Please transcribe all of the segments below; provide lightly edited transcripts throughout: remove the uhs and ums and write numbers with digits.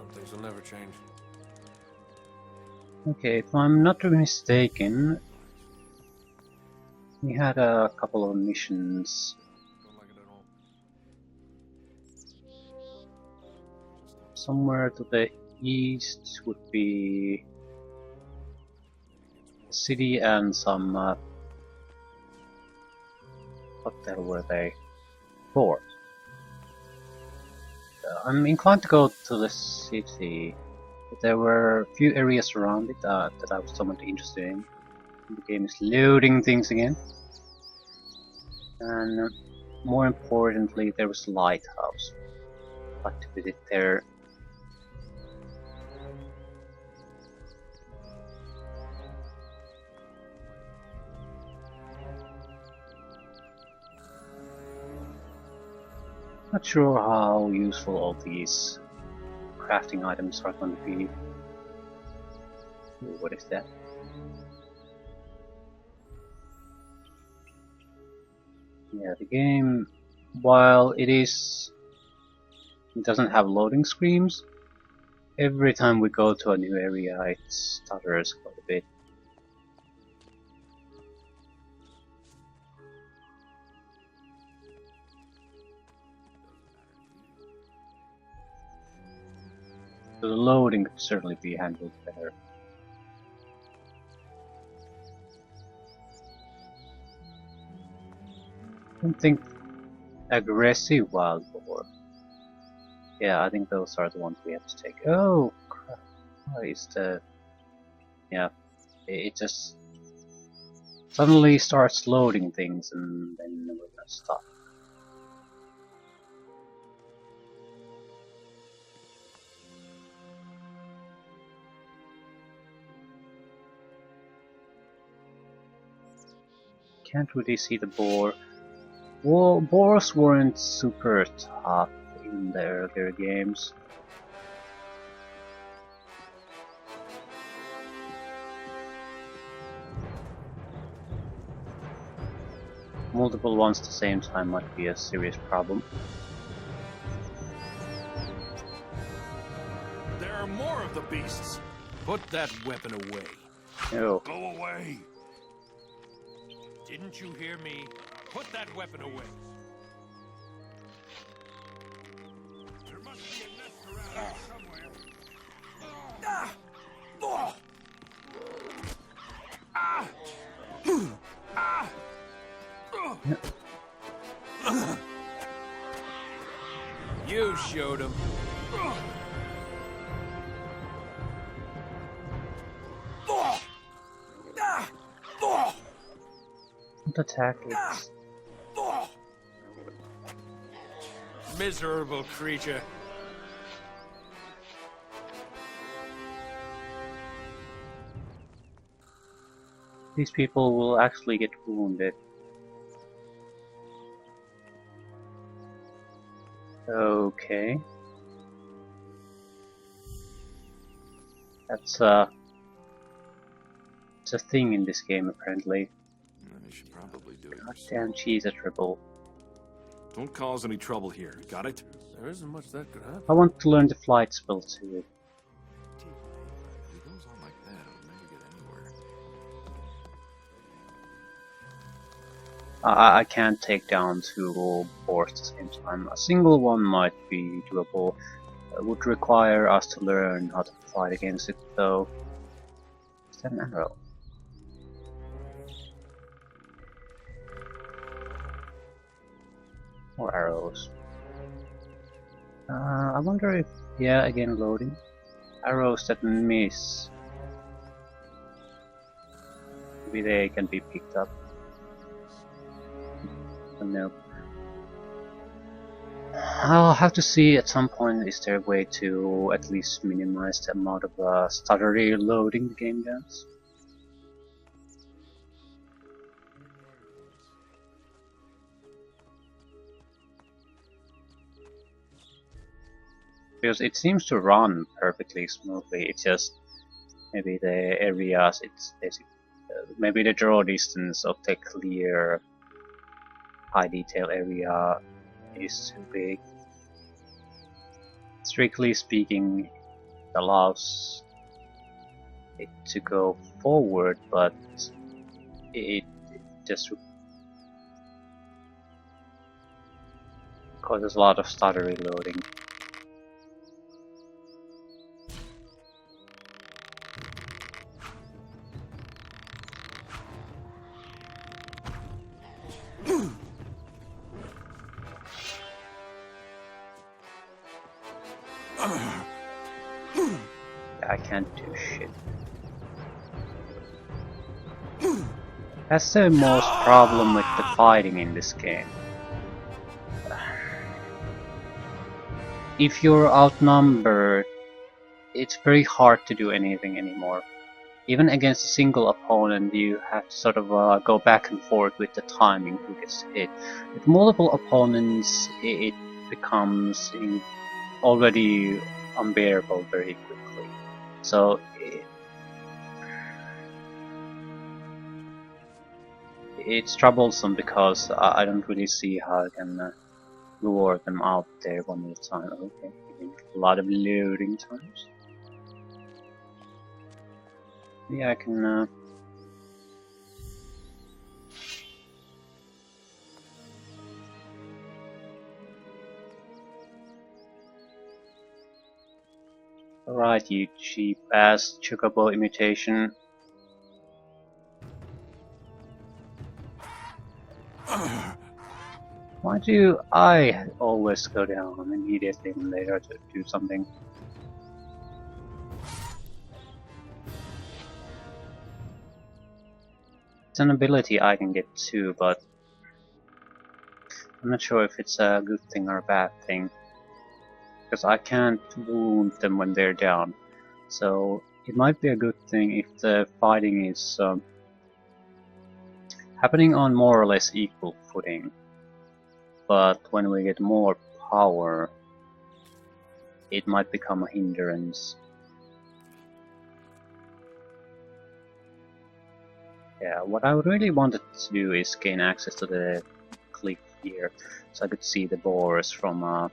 Some things will never change. Okay, if I'm not mistaken, we had a couple of missions. Don't like it at all. Somewhere to the east would be the city and some what the hell were they? Fort. I'm inclined to go to the city. But there were a few areas around it that I was somewhat interested in. The game is loading things again. And more importantly, there was a lighthouse. I'd like to visit there. Not sure how useful all these crafting items are going to be. Ooh, what is that? Yeah, the game, while it doesn't have loading screens, every time we go to a new area it stutters quite a bit. So the loading could certainly be handled better. I don't think aggressive wild boar. Yeah, I think those are the ones we have to take. Oh crap! What is the? Yeah, it just suddenly starts loading things and then we're gonna stop. Can't really see the boar. Well, boars weren't super tough in the earlier games. Multiple ones at the same time might be a serious problem. There are more of the beasts. Put that weapon away. Oh. Go away. Didn't you hear me? Put that weapon away. There must be a nest around here somewhere. Ah! Oh! Ah! Ah! You showed him. Don't attack it. Miserable creature. These people will actually get wounded. Okay. That's it's a thing in this game apparently. You should probably do it. Goddamn cheese a triple. Don't cause any trouble here. Got it? There isn't much that could happen. I want to learn the flight spell too. If it goes on like that, it'll never get anywhere. I can't take down two boars at the same time. A single one might be doable. It would require us to learn how to fight against it though. Is that an arrow? More arrows. I wonder if... yeah, again loading. Arrows that miss. Maybe they can be picked up. No. I'll have to see at some point is there a way to at least minimize the amount of stuttery loading the game does. Because it seems to run perfectly smoothly, it's just maybe the areas, it's maybe the draw distance of the clear high detail area is too big. Strictly speaking, allows it to go forward, but it just causes a lot of stutter reloading. I can't do shit. That's the most problem with the fighting in this game. If you're outnumbered, it's very hard to do anything anymore. Even against a single opponent, you have to sort of go back and forth with the timing who gets hit. With multiple opponents, it becomes already unbearable very quickly. So it's troublesome because I don't really see how I can lure them out there one at a time. Okay, a lot of loading times. Yeah, I can. Alright, you cheap ass chocobo imitation. Why do I always go down immediately when they are to do something? It's an ability I can get too, but I'm not sure if it's a good thing or a bad thing. Because I can't wound them when they're down. So it might be a good thing if the fighting is happening on more or less equal footing. But when we get more power, it might become a hindrance. Yeah, what I really wanted to do is gain access to the cliff here, so I could see the boars from a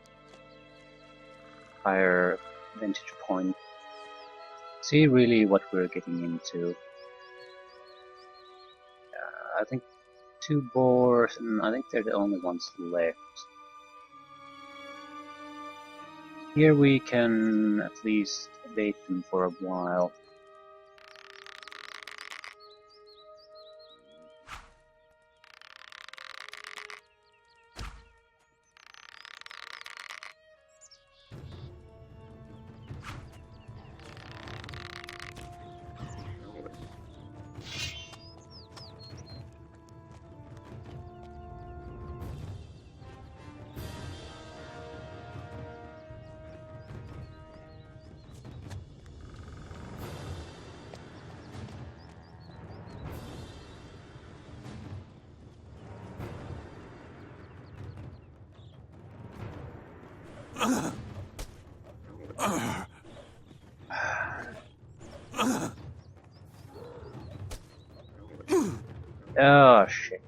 higher vantage point. See really what we're getting into. I think 2 boars, and I think they're the only ones left. Here we can at least bait them for a while. Oh shit.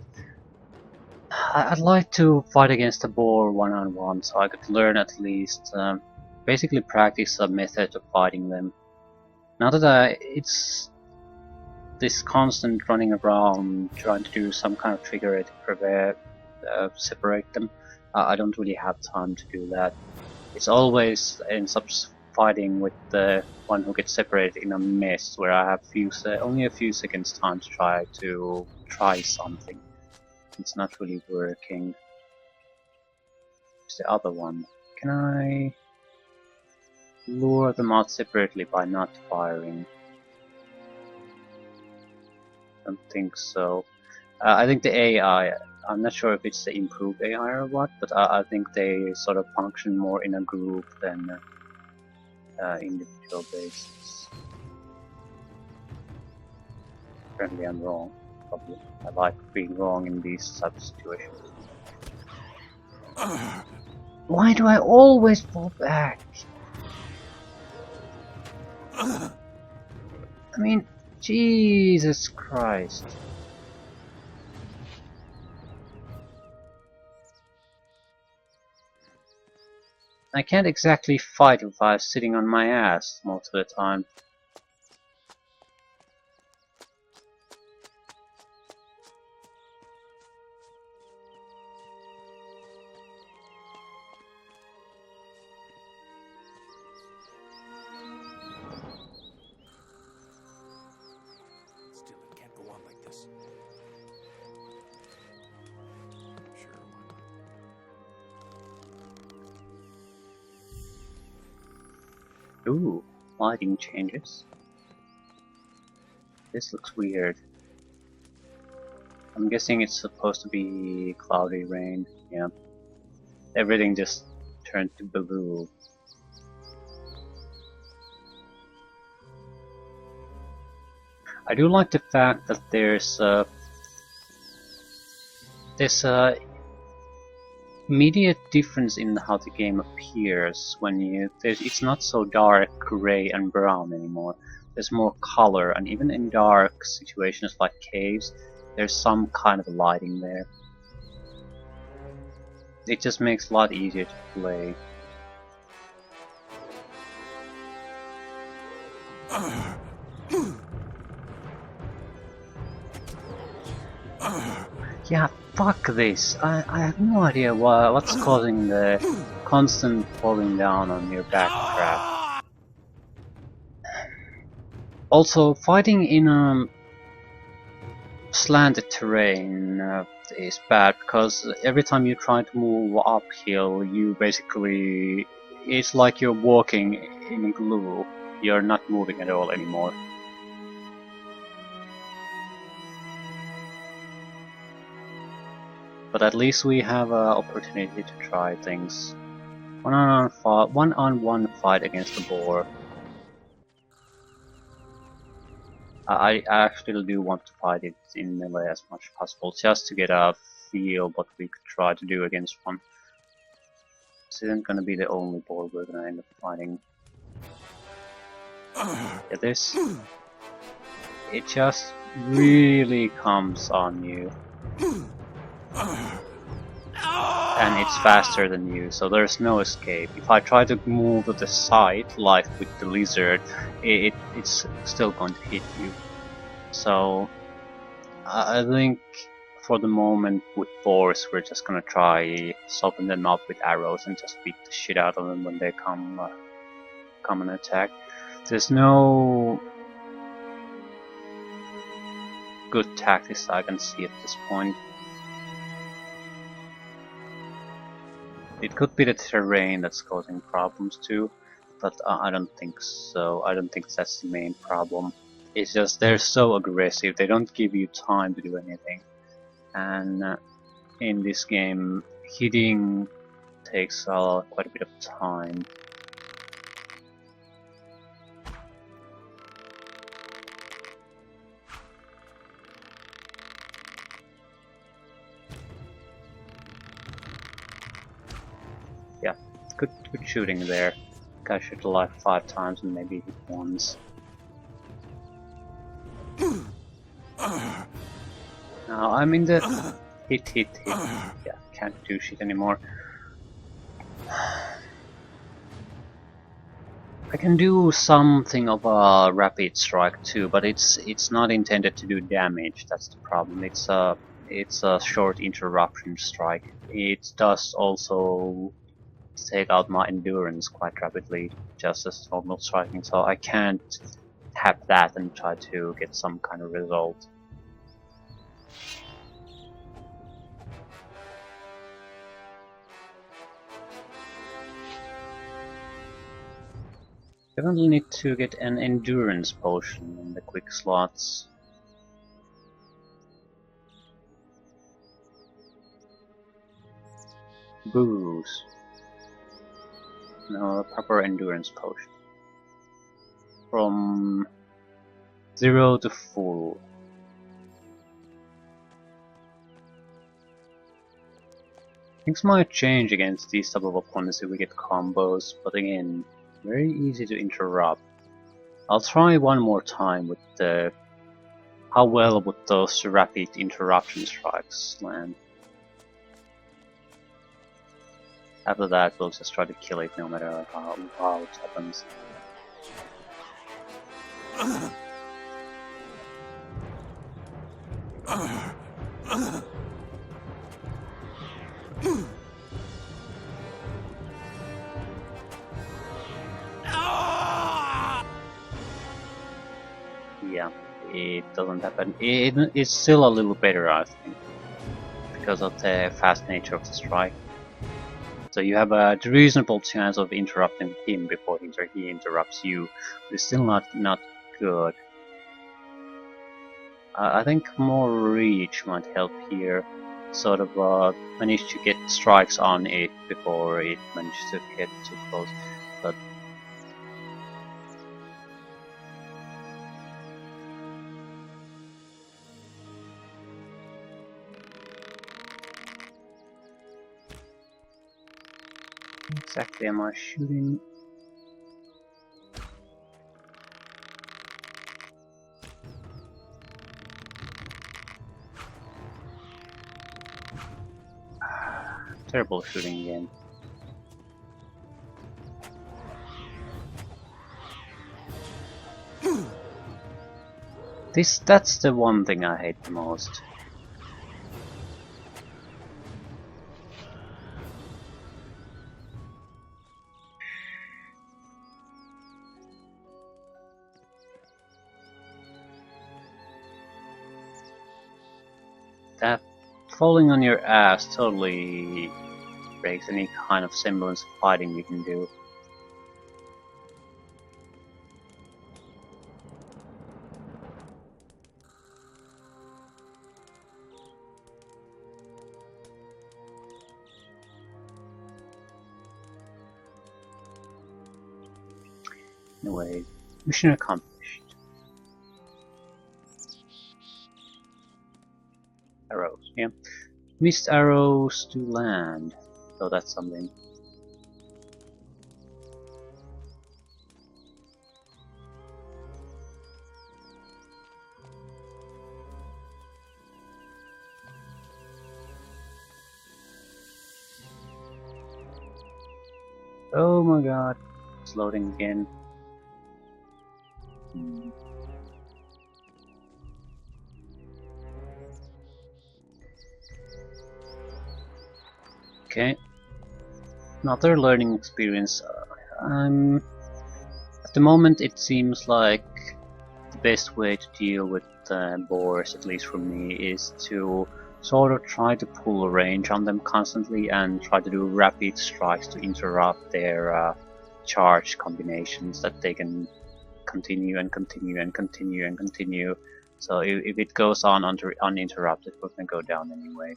I'd like to fight against a boar one-on-one so I could learn at least, basically practice a method of fighting them. Now that it's this constant running around trying to do some kind of trigger to separate them, I don't really have time to do that. It's always ends up fighting with the one who gets separated in a mess where I have only a few seconds time to try something. It's not really working. It's the other one. Can I lure them out separately by not firing? I don't think so. I think the AI, I'm not sure if it's the improved AI or what, but I think they sort of function more in a group than individual basis. Apparently I'm wrong, probably. I like being wrong in these type of situations. Why do I always fall back? I mean, Jesus Christ. I can't exactly fight if I'm sitting on my ass most of the time. Still, it can't go on like this. Sure, why not? Ooh, lighting changes. This looks weird. I'm guessing it's supposed to be cloudy rain. Yeah. Everything just turned to blue. I do like the fact that there's a immediate difference in how the game appears when it's not so dark, gray and brown anymore. There's more color, and even in dark situations like caves, there's some kind of lighting there. It just makes it a lot easier to play. Yeah, fuck this. I have no idea what's causing the constant falling down on your backtrack. Also, fighting in slanted terrain is bad, because every time you try to move uphill, you basically... it's like you're walking in glue. You're not moving at all anymore. But at least we have an opportunity to try things. One-on-one fight against the boar. I actually do want to fight it in melee as much as possible, just to get a feel what we could try to do against one. This isn't gonna be the only boar we're gonna end up fighting. Yeah, this... it just really comes on you. And it's faster than you, so there's no escape. If I try to move to the side, like with the lizard, it's still going to hit you. So I think for the moment with boars, we're just gonna try soften them up with arrows and just beat the shit out of them when they come and attack. There's no good tactics I can see at this point. It could be the terrain that's causing problems too, but I don't think so. I don't think that's the main problem. It's just they're so aggressive, they don't give you time to do anything. And in this game, hitting takes quite a bit of time. Yeah, good shooting there. Guy shoot alive 5 times and maybe hit once. Now I'm in the hit. Yeah, can't do shit anymore. I can do something of a rapid strike too, but it's not intended to do damage. That's the problem. It's a short interruption strike. It does also take out my endurance quite rapidly, just as normal striking. So I can't tap that and try to get some kind of result. Definitely need to get an endurance potion in the quick slots. Booze. No, a proper endurance potion. From 0 to full. Things might change against these type of opponents if we get combos, but again, very easy to interrupt. I'll try one more time with the... how well would those rapid interruption strikes land. After that, we'll just try to kill it no matter how it happens. Yeah, it doesn't happen. It's still a little better, I think, because of the fast nature of the strike. So you have a reasonable chance of interrupting him before he interrupts you. But it's still not good. I think more reach might help here. Sort of manage to get strikes on it before it manages to get too close. But exactly am I shooting? Terrible shooting again. That's the one thing I hate the most. That falling on your ass totally breaks any kind of semblance of fighting you can do. Anyway, mission accomplished. Arrows, yeah. Missed arrows to land. So that's something. Oh my god. It's loading again. Okay. Another learning experience. At the moment it seems like the best way to deal with boars, at least for me, is to sort of try to pull range on them constantly and try to do rapid strikes to interrupt their charge combinations that they can continue and continue and continue and continue. So if it goes on uninterrupted, we're gonna go down anyway.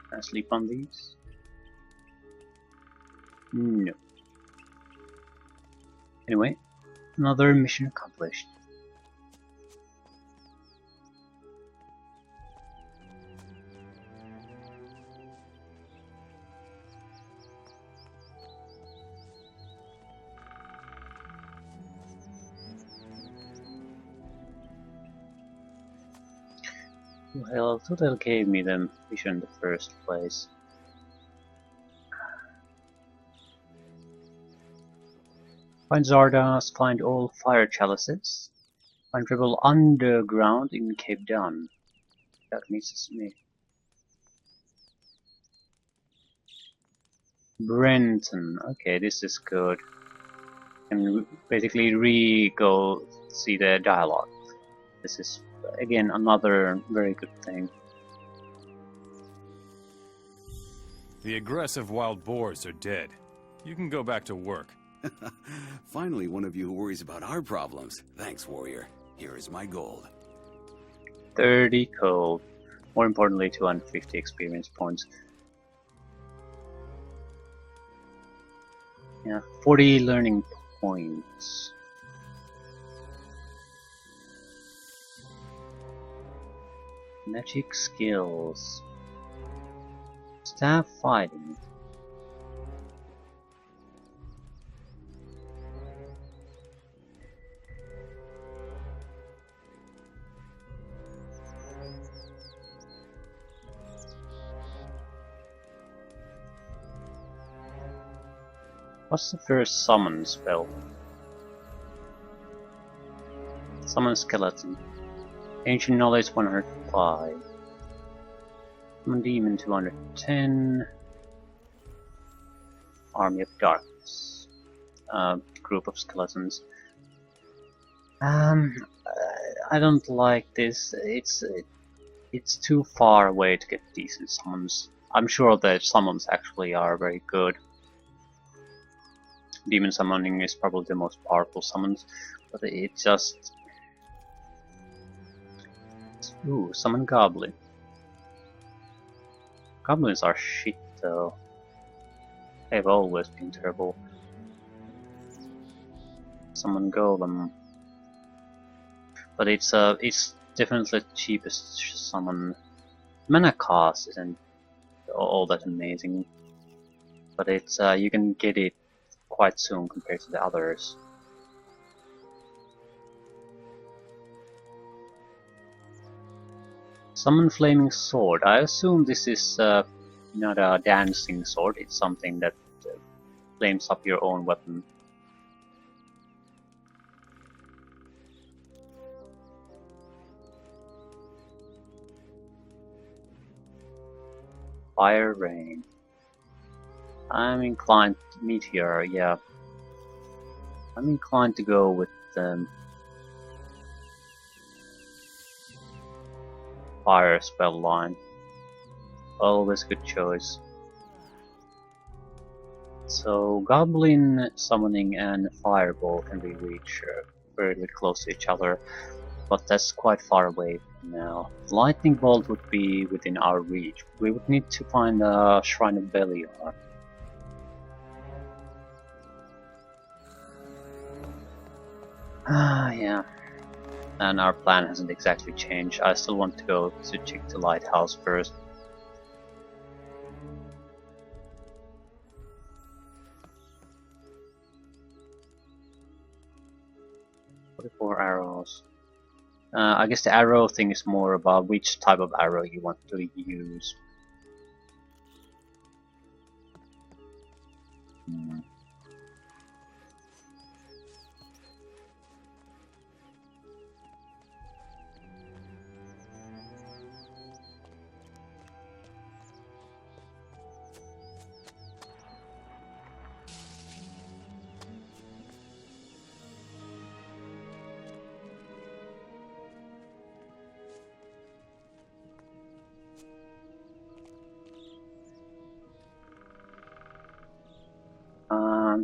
Can I sleep on these? No. Anyway, another mission accomplished. Well, who the hell gave me the mission in the first place? Find Zardoz, find all fire chalices. Find rebel underground in Cape Dun. That misses me. Brenton. Okay, this is good. And basically go see the dialogue. This is again another very good thing. The aggressive wild boars are dead. You can go back to work. Finally, one of you who worries about our problems. Thanks, warrior. Here is my gold. 30 gold. More importantly, 250 experience points. Yeah, 40 learning points. Magic skills. Staff fighting. What's the first summon spell? Summon skeleton. Ancient knowledge 105. Summon demon 210. Army of darkness. Group of skeletons. I don't like this. It's too far away to get decent summons. I'm sure that summons actually are very good. Demon summoning is probably the most powerful summons, but it just... Ooh, summon goblin. Goblins are shit though. They've always been terrible. Summon golem. But it's definitely the cheapest summon. Mana cost isn't all that amazing, but it's you can get it quite soon compared to the others. Summon flaming sword. I assume this is not a dancing sword. It's something that flames up your own weapon. Fire rain. I'm inclined meteor, yeah. I'm inclined to go with fire spell line. Always good choice. So goblin summoning and fireball can be reached fairly close to each other, but that's quite far away now. Lightning bolt would be within our reach. We would need to find a shrine of Beliar. Yeah. And our plan hasn't exactly changed. I still want to go to check the lighthouse first. "44 arrows. I guess the arrow thing is more about which type of arrow you want to use.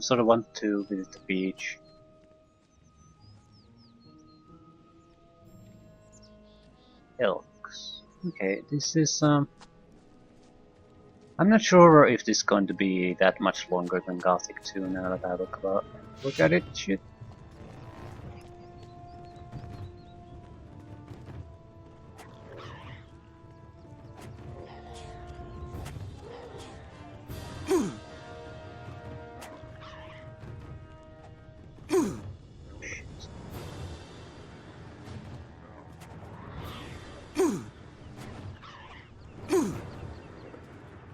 Sort of want to visit the beach. Elks. Okay, this is I'm not sure if this is going to be that much longer than Gothic 2 now that I look at it. Shit.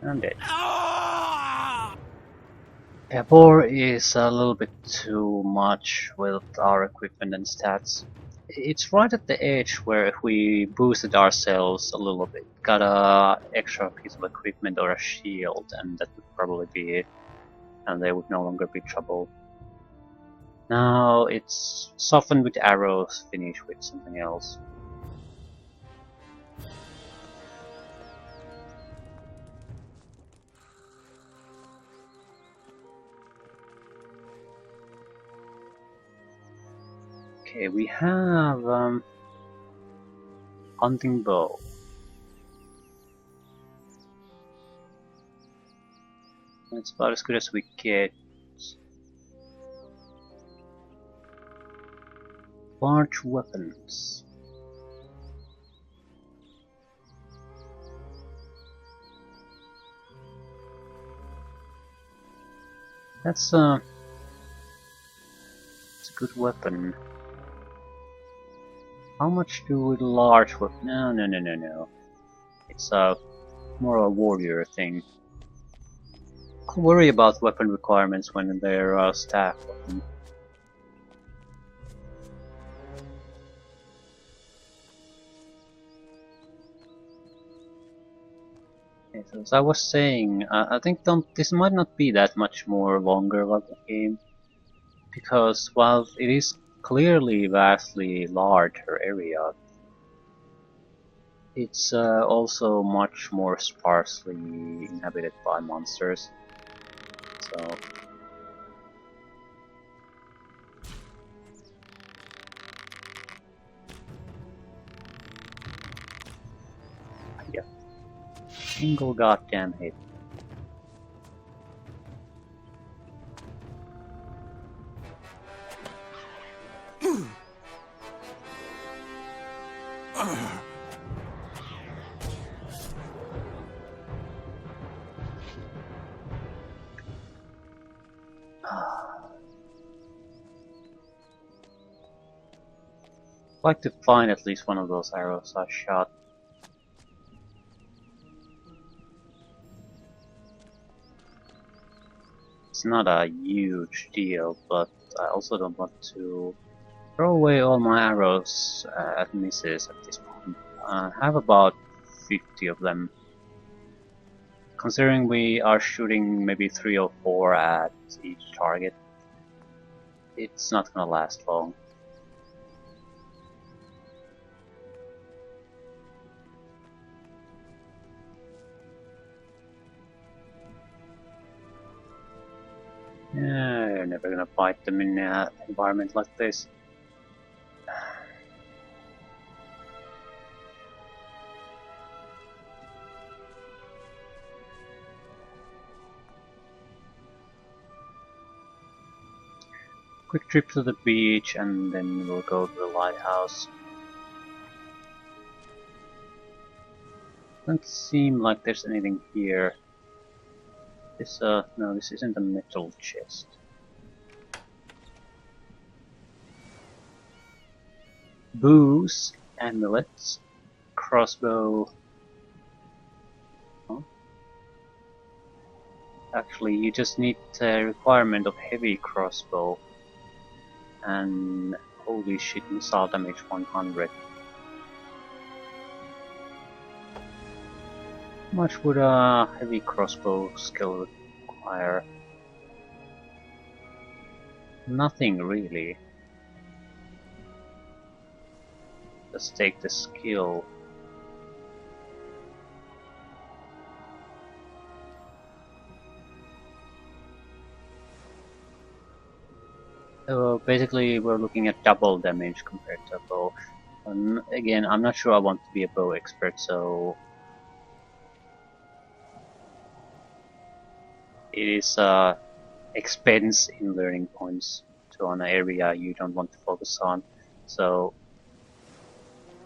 I'm dead. Yeah, 4 is a little bit too much with our equipment and stats. It's right at the edge where if we boosted ourselves a little bit, got a extra piece of equipment or a shield, and that would probably be it, and they would no longer be trouble. Now it's softened with arrows, finish with something else. Okay, we have hunting bow. That's about as good as we get. Large weapons. That's it's a good weapon. How much do a large weapon? No. It's more a warrior thing. worry about weapon requirements when there are staff of them. Okay, so as I was saying, I think this might not be that much more longer of a game, because while it is clearly vastly larger area, it's also much more sparsely inhabited by monsters. So yeah, single goddamn hit. I'd like to find at least one of those arrows I shot. It's not a huge deal, but I also don't want to throw away all my arrows at misses at this point. I have about 50 of them. Considering we are shooting maybe 3 or 4 at each target, it's not gonna last long. Yeah, you're never gonna fight them in an environment like this. Quick trip to the beach and then we'll go to the lighthouse. Doesn't seem like there's anything here. No, this isn't a metal chest. Booze, amulets, crossbow. Huh? Actually, you just need a requirement of heavy crossbow. And holy shit, missile damage 100. How much would a heavy crossbow skill require? Nothing really. Just take the skill. So basically we're looking at double damage compared to a bow. Again, I'm not sure I want to be a bow expert, so it is expense in learning points to an area you don't want to focus on. So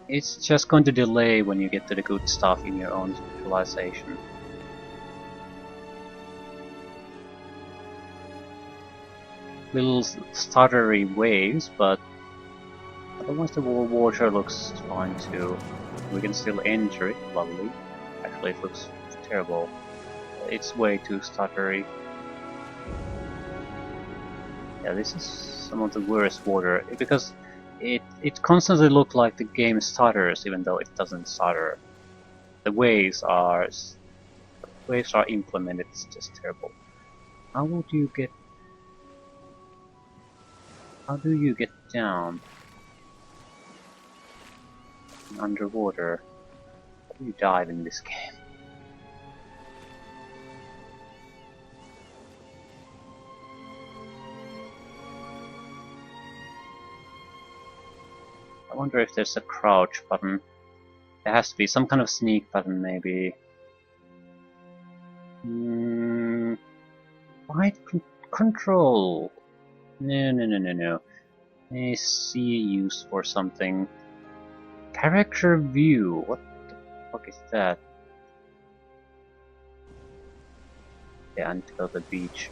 it's just going to delay when you get to the good stuff in your own specialization. Little stuttery waves, but otherwise the water looks fine too. We can still enter it, lovely. Actually it looks terrible. It's way too stuttery. Yeah, this is some of the worst water, because it constantly looks like the game stutters even though it doesn't stutter. The waves are implemented, it's just terrible. How do you get down underwater? How do you dive in this game? I wonder if there's a crouch button. There has to be some kind of sneak button, maybe. Right control. No. I see used for something. Character view. What the fuck is that? Yeah, I need to go to the beach.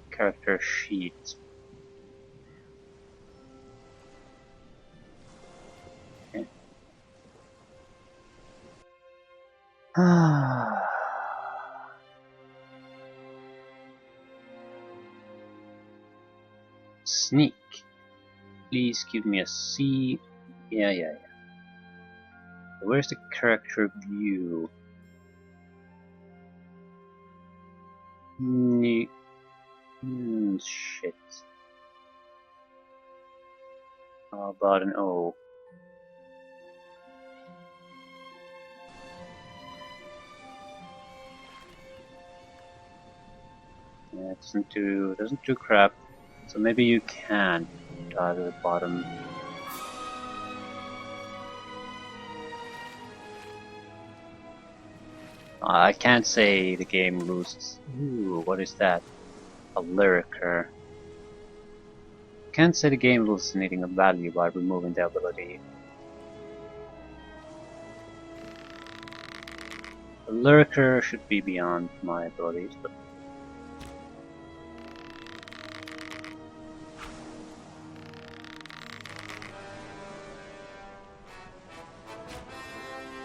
Character sheet. Okay. Sneak. Please give me a C. Yeah. Where's the character view? Shit. How about an O? Yeah, it doesn't do crap. So maybe you can dive to the bottom. I can't say the game loses. Ooh, what is that? A lurker. Can't say the game loses anything of value by removing the ability. A lurker should be beyond my abilities, but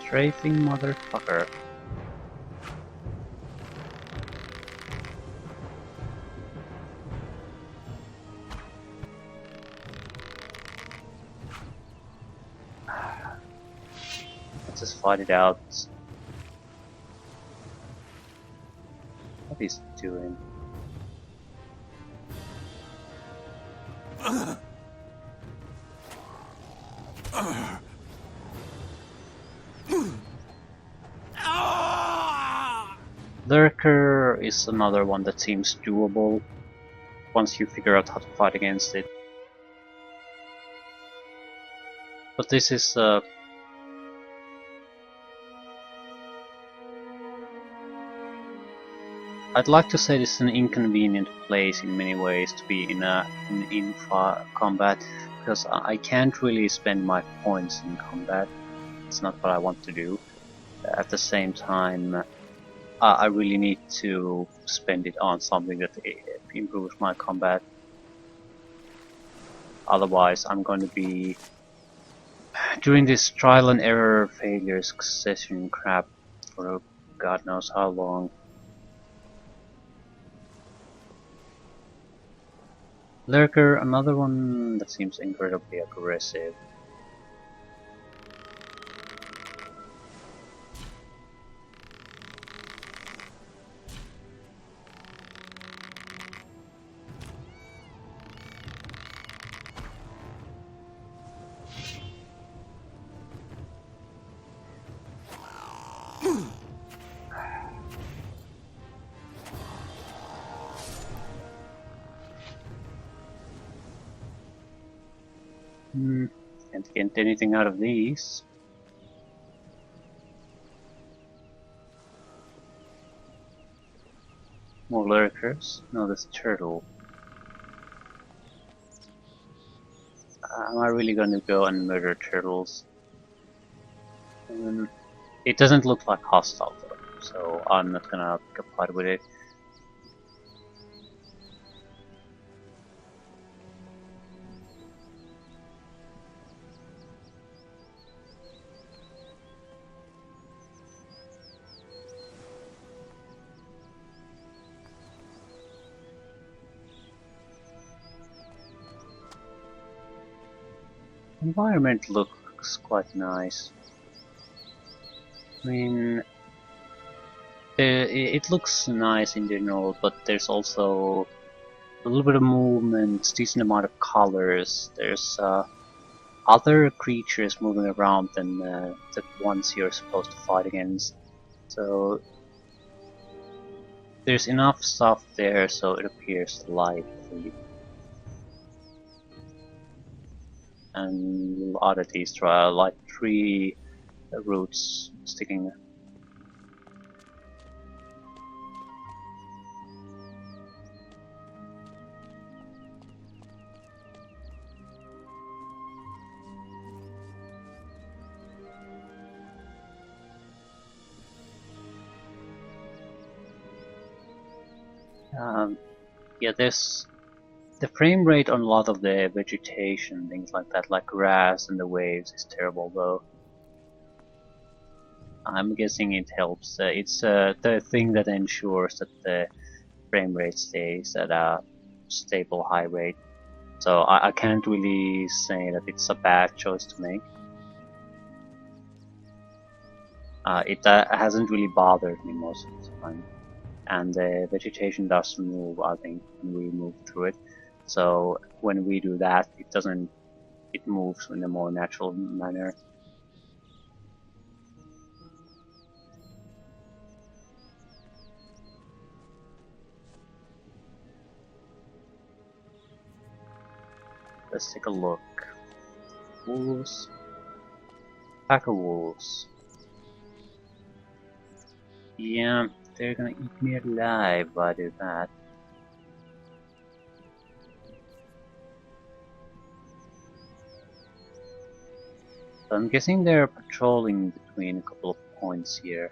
strafing motherfucker. Let's just fight it out. What is he doing? Lurker is another one that seems doable once you figure out how to fight against it. But this is I'd like to say this is an inconvenient place in many ways to be in combat, because I can't really spend my points in combat. It's not what I want to do. At the same time, I really need to spend it on something that improves my combat. Otherwise, I'm going to be doing this trial and error failure succession crap for God knows how long. Lurker, another one that seems incredibly aggressive. Can't get anything out of these. More lurkers. No, this turtle. Am I really gonna go and murder turtles? It doesn't look like hostile though, so I'm not gonna pick a fight with it. Environment looks quite nice. I mean, it looks nice in general, but there's also a little bit of movement, decent amount of colors. There's other creatures moving around than the ones you're supposed to fight against. So there's enough stuff there so it appears lively. And little oddities, like tree roots sticking. Yeah, there's the frame rate on a lot of the vegetation, things like that, like grass and the waves, is terrible though. I'm guessing it helps. It's the thing that ensures that the frame rate stays at a stable high rate. So I can't really say that it's a bad choice to make. It hasn't really bothered me most of the time. And the vegetation does move, I think, when we move through it. So when we do that, it moves in a more natural manner. Let's take a look. Wolves. Pack of wolves. Yeah, they're gonna eat me alive if I do that. So I'm guessing they're patrolling between a couple of points here.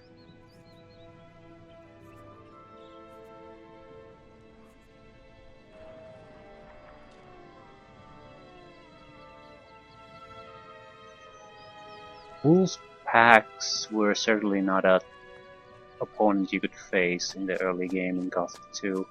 Wolves packs were certainly not a opponent you could face in the early game in Gothic 2.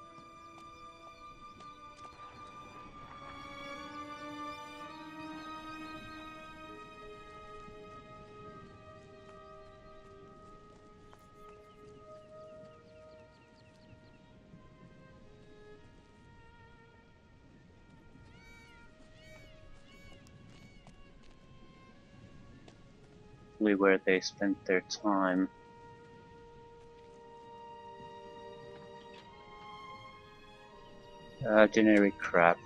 Where they spent their time. Generic crap.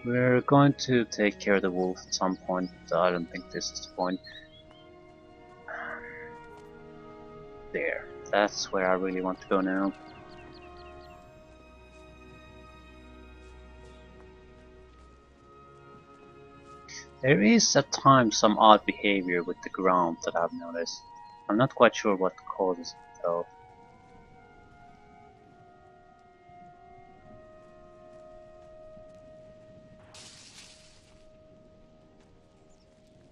We're going to take care of the wolf at some point, but I don't think this is the point. There. That's where I really want to go now. There is at times some odd behavior with the ground that I've noticed. I'm not quite sure what causes it though.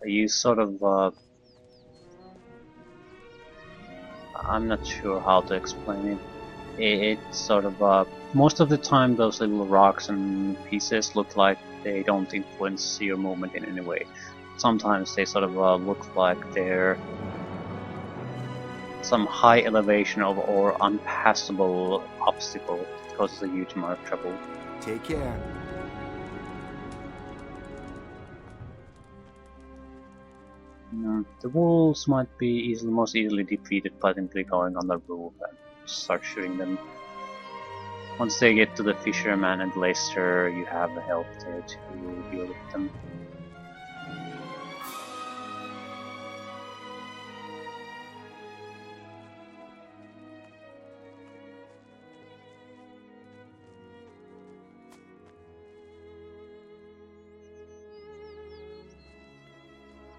You sort of I'm not sure how to explain it. It's sort of most of the time those little rocks and pieces look like they don't influence your movement in any way. Sometimes they sort of look like they're some high elevation of or unpassable obstacle that causes a huge amount of trouble. Take care. The wolves might be most easily defeated by simply going on the roof and start shooting them. Once they get to the fisherman and Leicester, you have the help there to deal with them.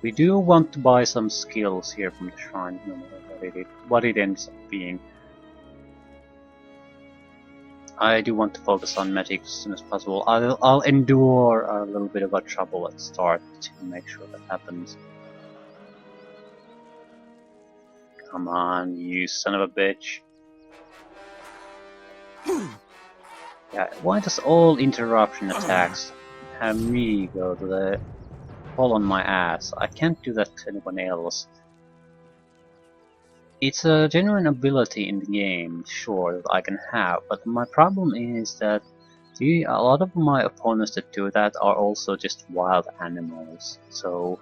We do want to buy some skills here from the shrine, no matter what it ends up being. I do want to focus on magic as soon as possible. I'll endure a little bit of a trouble at the start to make sure that happens. Come on, you son of a bitch. Yeah, why does all interruption attacks have me go to the fall on my ass? I can't do that to anyone else. It's a genuine ability in the game, sure, that I can have, but my problem is that a lot of my opponents that do that are also just wild animals, so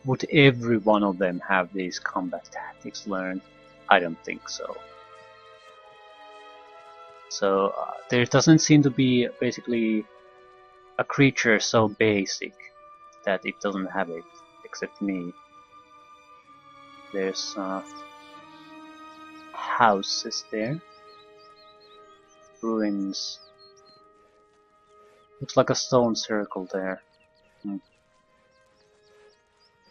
would every one of them have these combat tactics learned? I don't think so. So there doesn't seem to be basically a creature so basic that it doesn't have it, except me. There's houses there, ruins. Looks like a stone circle there.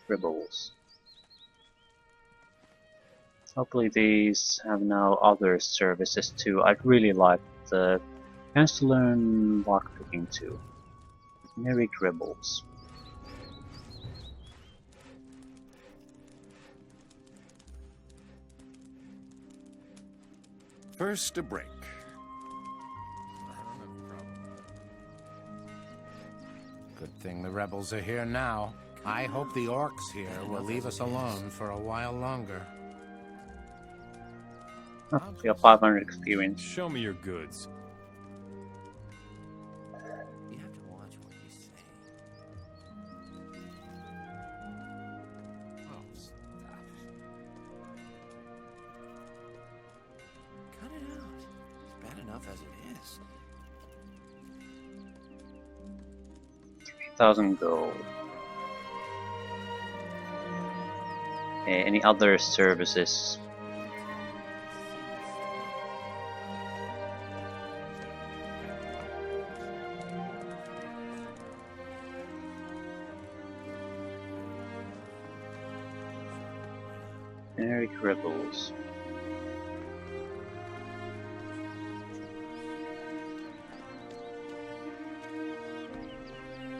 Rebels. Hopefully these have now other services too. I'd really like the chance to learn lockpicking too. Married rebels. First, a break. Good thing the rebels are here now. I hope the orcs here will leave us alone for a while longer. Oh, we have 500 experience. Show me your goods. You have to watch what you say. Oh, stop it. Cut it out. It's bad enough as it is. 3,000 gold. Any other services? Generic rebels.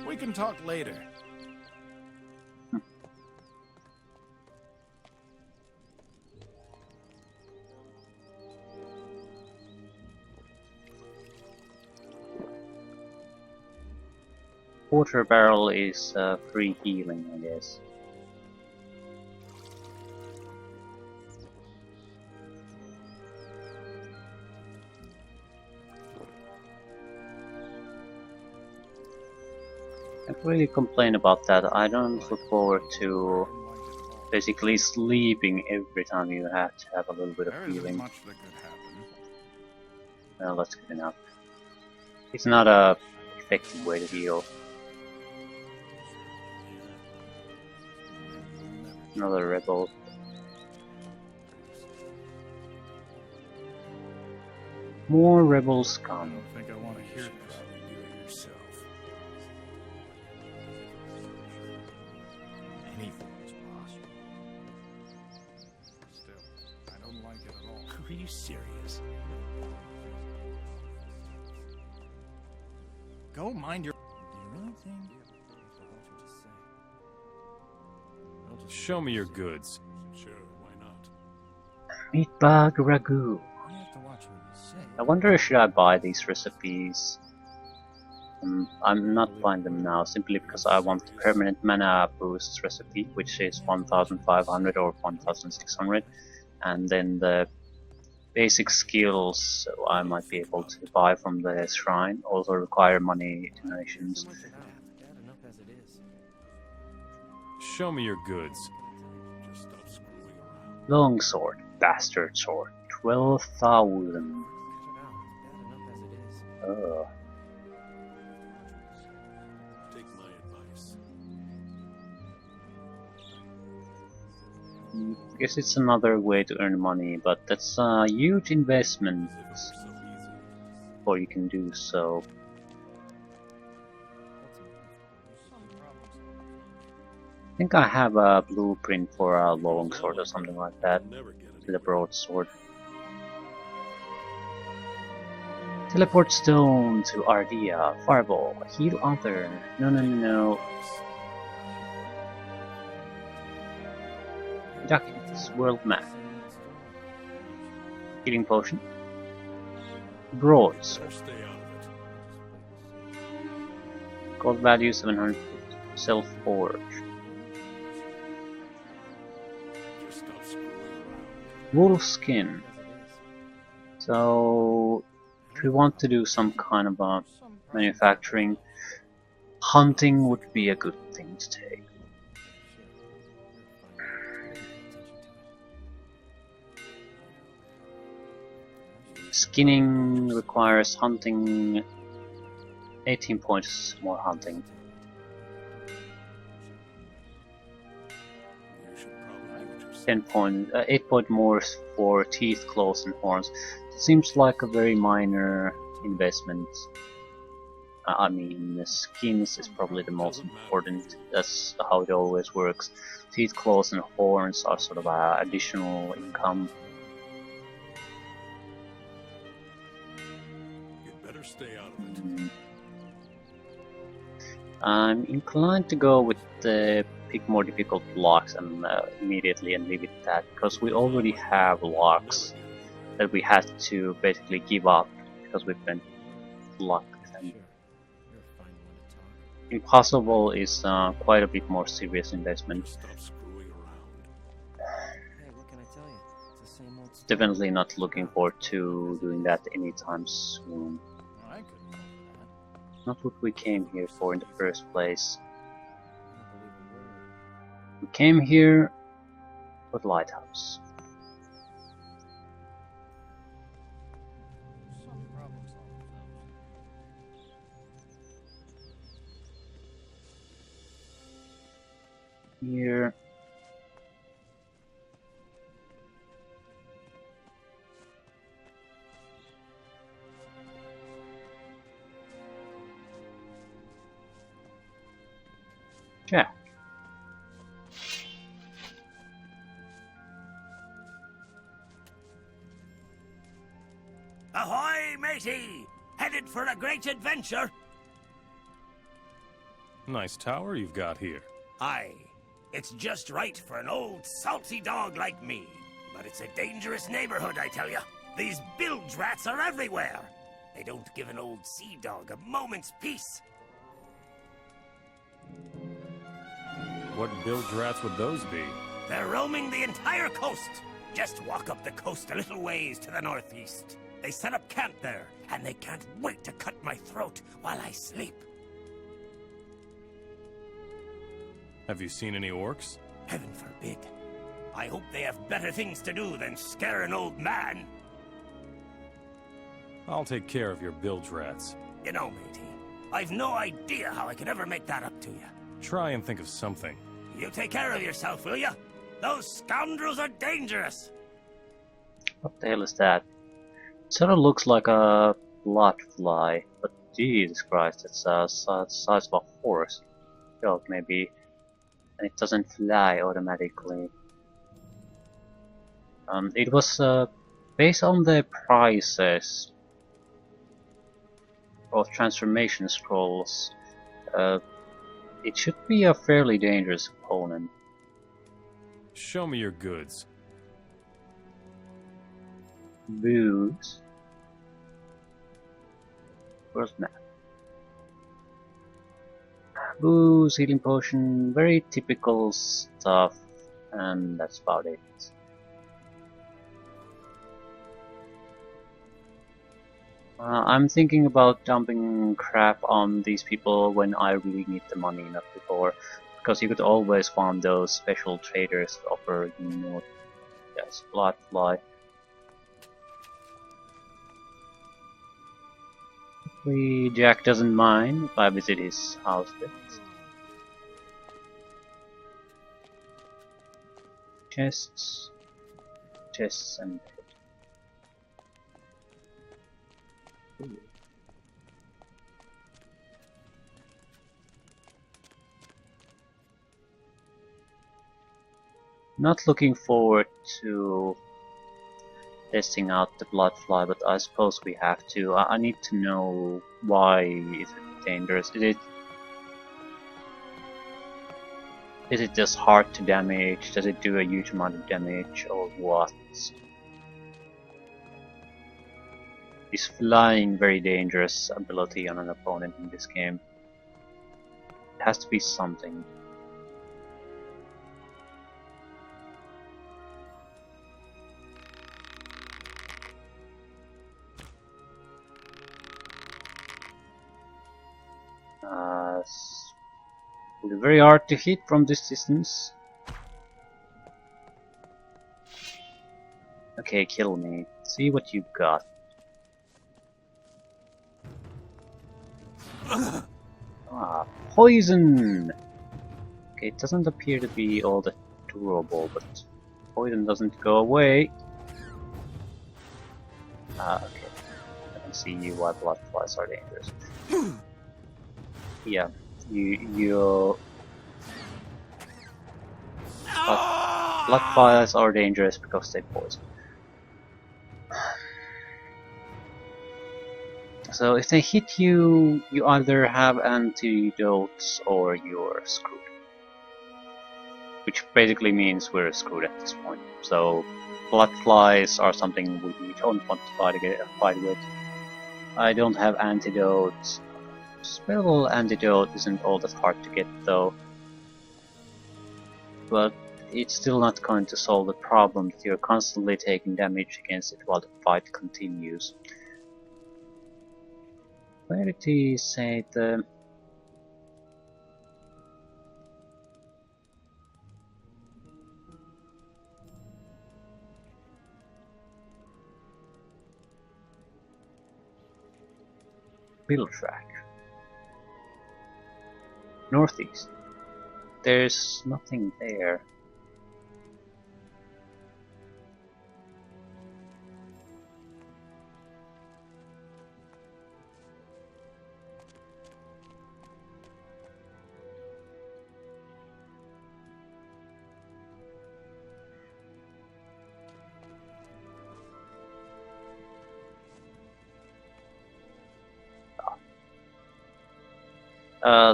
We can talk later. Water barrel is free healing, I guess. I can't really complain about that. I don't look forward to basically sleeping every time you have to have a little bit of There isn't healing. much that could happen. Well, that's good enough. It's not a effective way to heal. Another rebel. More rebels I come. don't think I want to hear this. Anything is possible. Still, I don't like it at all. Are you serious? Go mind your... Do you really think... Show me your goods. Sure, why not? Meatbag ragu. You have to watch what you say. I wonder should I buy these recipes? I'm not buying them now simply because I want the permanent mana boost recipe, which is 1500 or 1600, and then the basic skills so I might be able to buy from the shrine also require money donations. Show me your goods. Just stop screwing around. Longsword, bastard sword, 12,000. Oh. Take my advice. Guess it's another way to earn money, but that's a huge investment So easy. before you can do so. I think I have a blueprint for a longsword or something like that, Never get with a broadsword. Teleport stone to Ardea, fireball, heal other. No. Documents, world map. Healing potion. Broadsword. Better stay out of it. Gold value 700. Self-forge. Just stop screwing around. Wolf skin. So, if we want to do some kind of a manufacturing, hunting would be a good thing to take. Skinning requires hunting, 18 points more hunting. You should probably do it yourself. 8 point more for teeth, claws and horns. Seems like a very minor investment. I mean, the skins is probably the most important. That's how it always works. Teeth, claws, and horns are sort of additional income. You'd better stay out of it. I'm inclined to go with the pick more difficult blocks and immediately and leave it at that, because we already have blocks that we had to basically give up because we went luck. And impossible is quite a bit more serious investment. Stop screwing around. Hey, what can I tell you? It's the same old story. Definitely not looking forward to doing that anytime soon. I couldn't go for that. Not what we came here for in the first place. I don't believe a word. We came here for the lighthouse. Some problem solvers out. Here. Jack. Ahoy, matey! Headed for a great adventure? Nice tower you've got here. Aye. It's just right for an old salty dog like me. But it's a dangerous neighborhood, I tell ya. These bilge rats are everywhere. They don't give an old sea dog a moment's peace. What bilge rats would those be? They're roaming the entire coast. Just walk up the coast a little ways to the northeast. They set up camp there, and they can't wait to cut my throat while I sleep. Have you seen any orcs? Heaven forbid. I hope they have better things to do than scare an old man. I'll take care of your bilge rats. You know, matey, I've no idea how I could ever make that up to you. Try and think of something. You take care of yourself, will ya? Those scoundrels are dangerous. What the hell is that? It sort of looks like a blood fly, but Jesus Christ, it's the size of a horse. Dog, maybe. And it doesn't fly automatically. It was based on the prices of transformation scrolls. It should be a fairly dangerous opponent. Show me your goods. Booze. World map. Booze, healing potion, very typical stuff, and that's about it. I'm thinking about dumping crap on these people when I really need the money, not before, because you could always find those special traders that offer, you know, yes, blood fly. Hopefully Jack doesn't mind if I visit his house bit. Chests, chests, and ooh. Not looking forward to testing out the bloodfly, but I suppose we have to. I need to know why is it dangerous. Is it just hard to damage? Does it do a huge amount of damage, or what? Is flying very dangerous ability on an opponent in this game? It has to be something. Will be very hard to hit from this distance. Okay, kill me. See what you got. Ah, poison! Okay, it doesn't appear to be all that durable, but poison doesn't go away. Ah, okay. I can see why blood flies are dangerous. yeah, you blood vials are dangerous because they poison. So if they hit you, you either have antidotes or you're screwed. Which basically means we're screwed at this point. So blood flies are something we don't want to fight with. I don't have antidotes. Spell antidote isn't all that hard to get though. But it's still not going to solve the problem that you're constantly taking damage against it while the fight continues. Where did he say the... Bilge. Northeast. There's nothing there.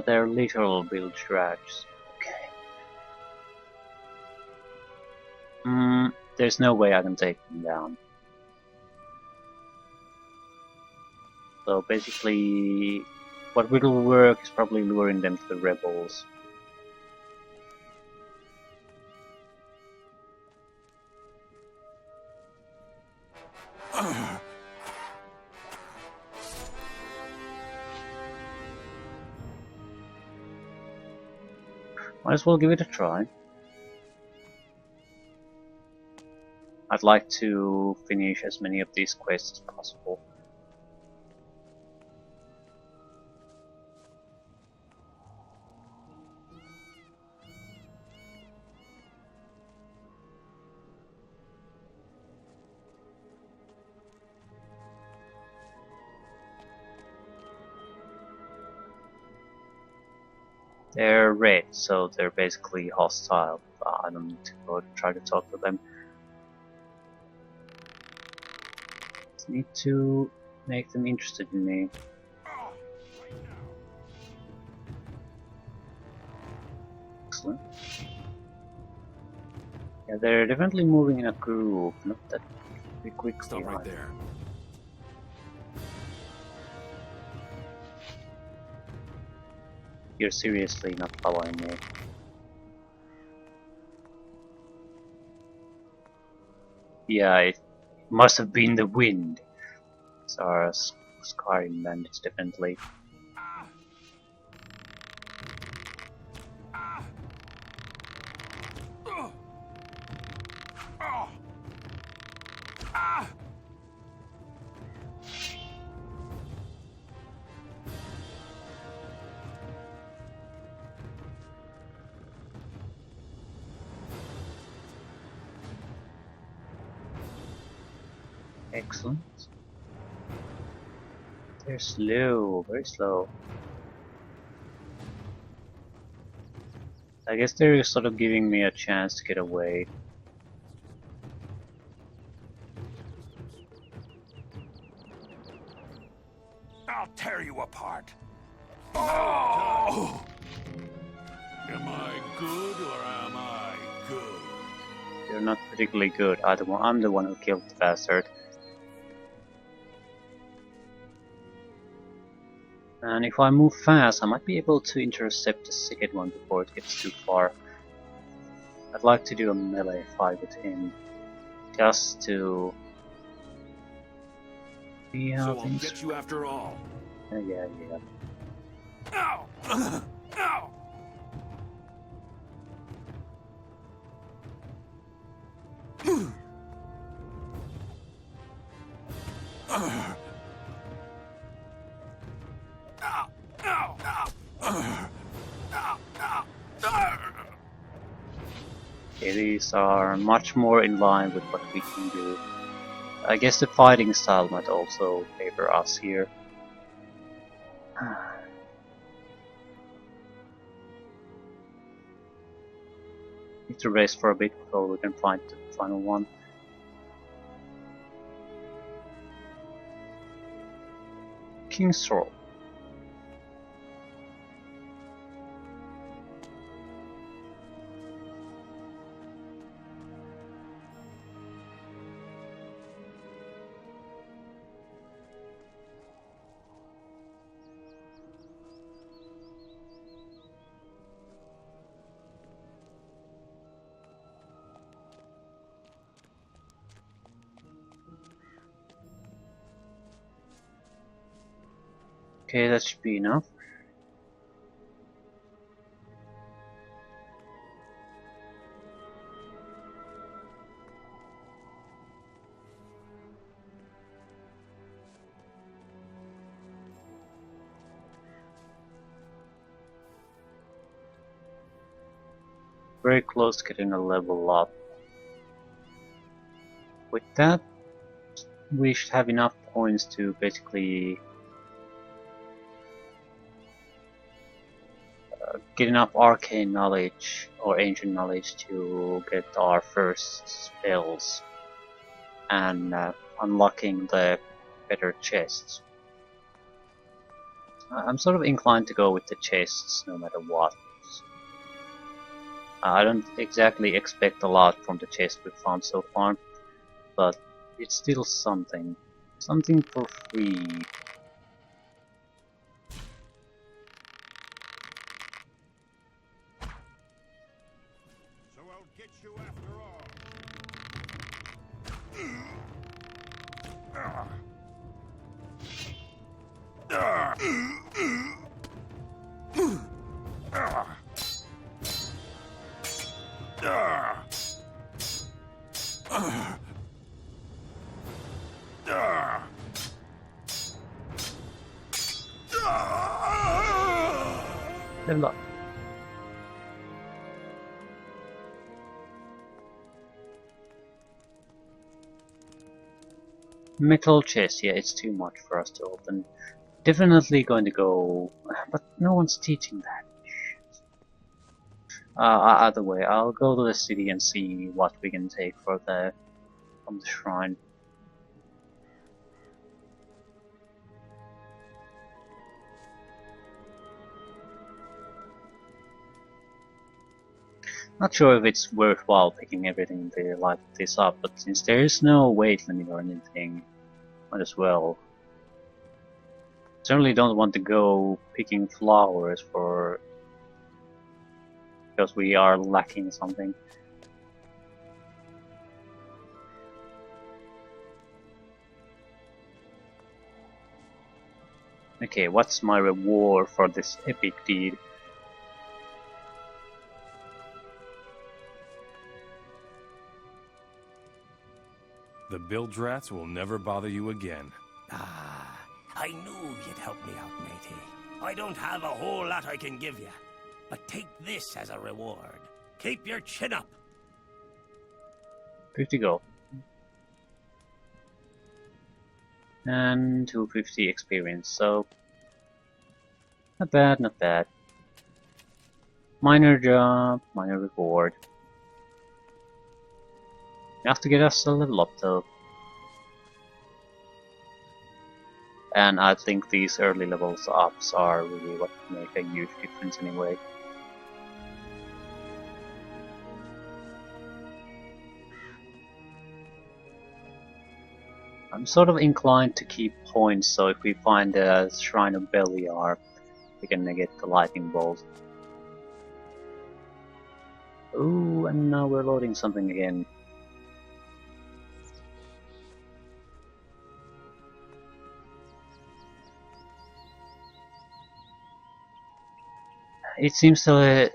They're literal bilge rats. Okay. There's no way I can take them down. So basically, what will work is probably luring them to the rebels. Might as well give it a try. I'd like to finish as many of these quests as possible. They're red, so they're basically hostile. I don't need to go try to talk to them. Just need to make them interested in me. Excellent. Yeah, they're definitely moving in a group, not that quickly. Stop right there. You're seriously not following me. Yeah, it must have been the wind. These are scarring bandits, definitely. Excellent. They're slow, very slow. I guess they're sort of giving me a chance to get away. I'll tear you apart. Oh! Am I good or am I good? You're not particularly good. I'm the one who killed the bastard. And if I move fast, I might be able to intercept the second one before it gets too far. I'd like to do a melee fight with him, just to see how So I'll things. get you after all. Yeah. Ow! Ow! Okay, these are much more in line with what we can do. I guess the fighting style might also favor us here. Need to rest for a bit before we can find the final one. King's Roll. Okay, that should be enough. Very close to getting a level up. With that, we should have enough points to basically get enough arcane knowledge or ancient knowledge to get our first spells and unlocking the better chests. I'm sort of inclined to go with the chests no matter what. I don't exactly expect a lot from the chests we've found so far, but it's still something. Something for free. So I'll get you after all. Level up. Metal chest, yeah, it's too much for us to open. Definitely going to go, but no one's teaching that. Either way, I'll go to the city and see what we can take for from the shrine. Not sure if it's worthwhile picking everything there like this up, but since there is no weight limit or anything, might as well. Certainly don't want to go picking flowers for because we are lacking something. Okay, what's my reward for this epic deed? The Bilge rats will never bother you again. Ah, I knew you'd help me out, matey. I don't have a whole lot I can give you, but take this as a reward. Keep your chin up. 50 gold. And 250 experience, so not bad, not bad. Minor job, minor reward. Enough to get us a level up though. And I think these early levels ups are really what make a huge difference anyway. I'm sort of inclined to keep points, so if we find a Shrine of Beliar, we can get the lightning bolt. Ooh, and now we're loading something again. It seems a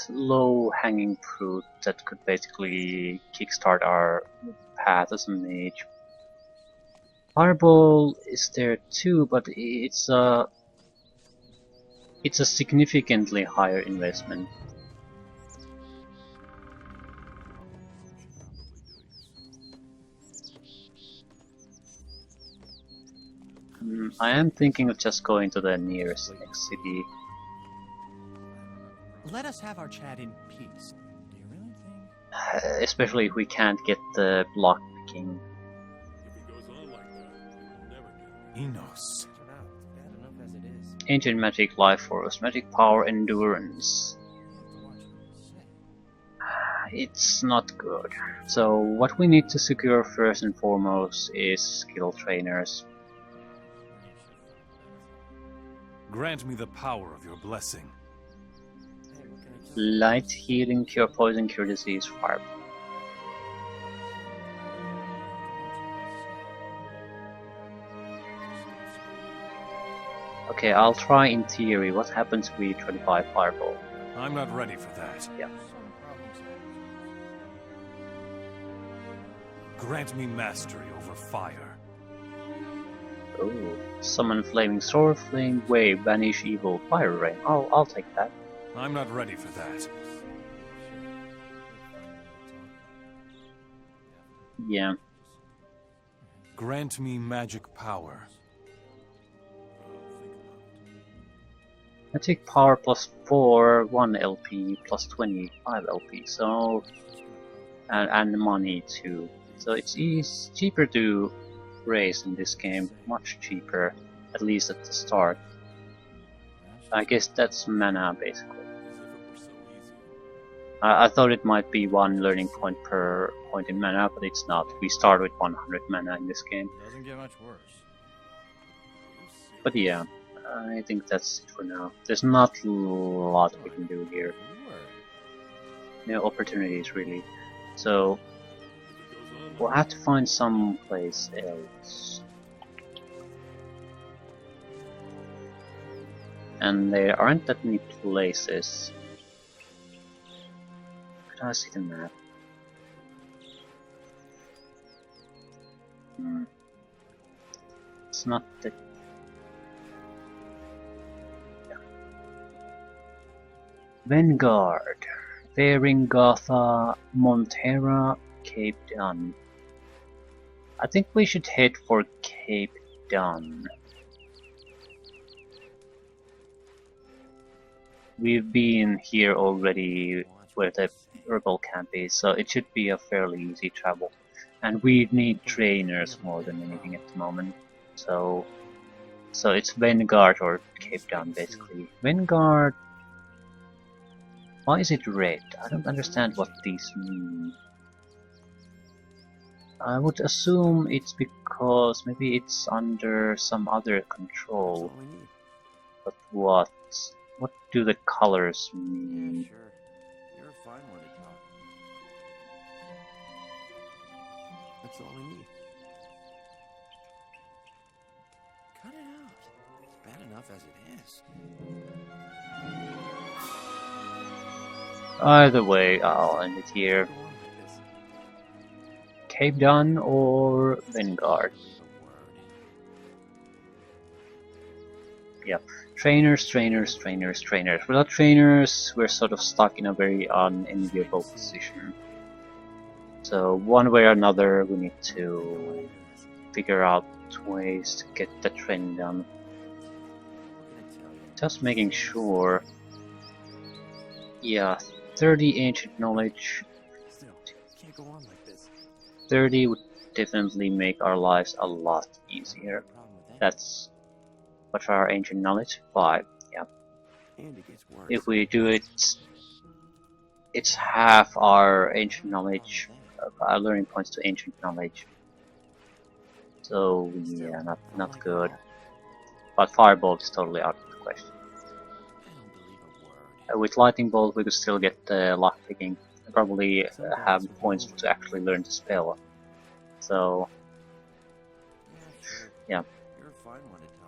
low-hanging fruit that could basically kickstart our path as a mage. Fireball is there too, but it's a significantly higher investment. I am thinking of just going to the nearest next city. Let us have our chat in peace. Do you really think? especially if we can't get the block picking. If it goes on like that, we'll never get it. Enos. Turn out, it's bad enough as it is. Ancient magic, life force, magic power, endurance. You have to watch what you say. It's not good. So what we need to secure first and foremost is skill trainers. Grant me the power of your blessing. Hey, what can I tell you? Light, healing, cure poison, cure disease, fire. Okay, I'll try in theory. What happens if we try to buy fireball? I'm not ready for that. Yeah. Some problem solvers. Grant me mastery over fire. Oh, summon flaming sword, flame wave, banish evil, fire rain. I'll take that. I'm not ready for that. Yeah. Grant me magic power. Magic power plus 4, 1 LP plus 25 LP. So and money too. So it's cheaper to raise in this game, much cheaper, at least at the start. I guess that's mana basically. I thought it might be 1 learning point per point in mana, but it's not. We start with 100 mana in this game. Doesn't get much worse. But yeah, I think that's it for now. There's not a lot we can do here. No opportunities really. So we'll have to find some place else. And there aren't that many places. Could I see the map? It's not that. Yeah. Vanguard, Gotha, Montera, Cape Dun. I think we should head for Cape Dun. We've been here already where the rebel camp is, so it should be a fairly easy travel. And we need trainers more than anything at the moment. So it's Vanguard or Cape Dun basically. Vanguard. Why is it red? I don't understand what these mean. I would assume it's because maybe it's under some other control. But what? What do the colors mean? Yeah, sure. You're a fine one to talk. That's all I need. Cut it out. It's bad enough as it is. Either way, I'll end it here. Go on like this. Cape Dun or Vanguard? Yeah. Trainers, trainers, trainers, trainers. Without trainers, we're sort of stuck in a very unenviable position. So one way or another, we need to figure out ways to get the training done. What can I tell you? Just making sure. Yeah, 30 ancient knowledge. Still, can't go on like this. 30 would definitely make our lives a lot easier. Problem with that. That's what's our ancient knowledge? 5. Yeah. And it gets worse. If we do it, it's half our ancient knowledge, our learning points to ancient knowledge. So yeah, not good. But firebolt is totally out of the question. I don't believe a word. With lightning bolt, we could still get lock picking. And probably have points to actually learn the spell. So Yeah, sure. yeah. You're a fine one to talk.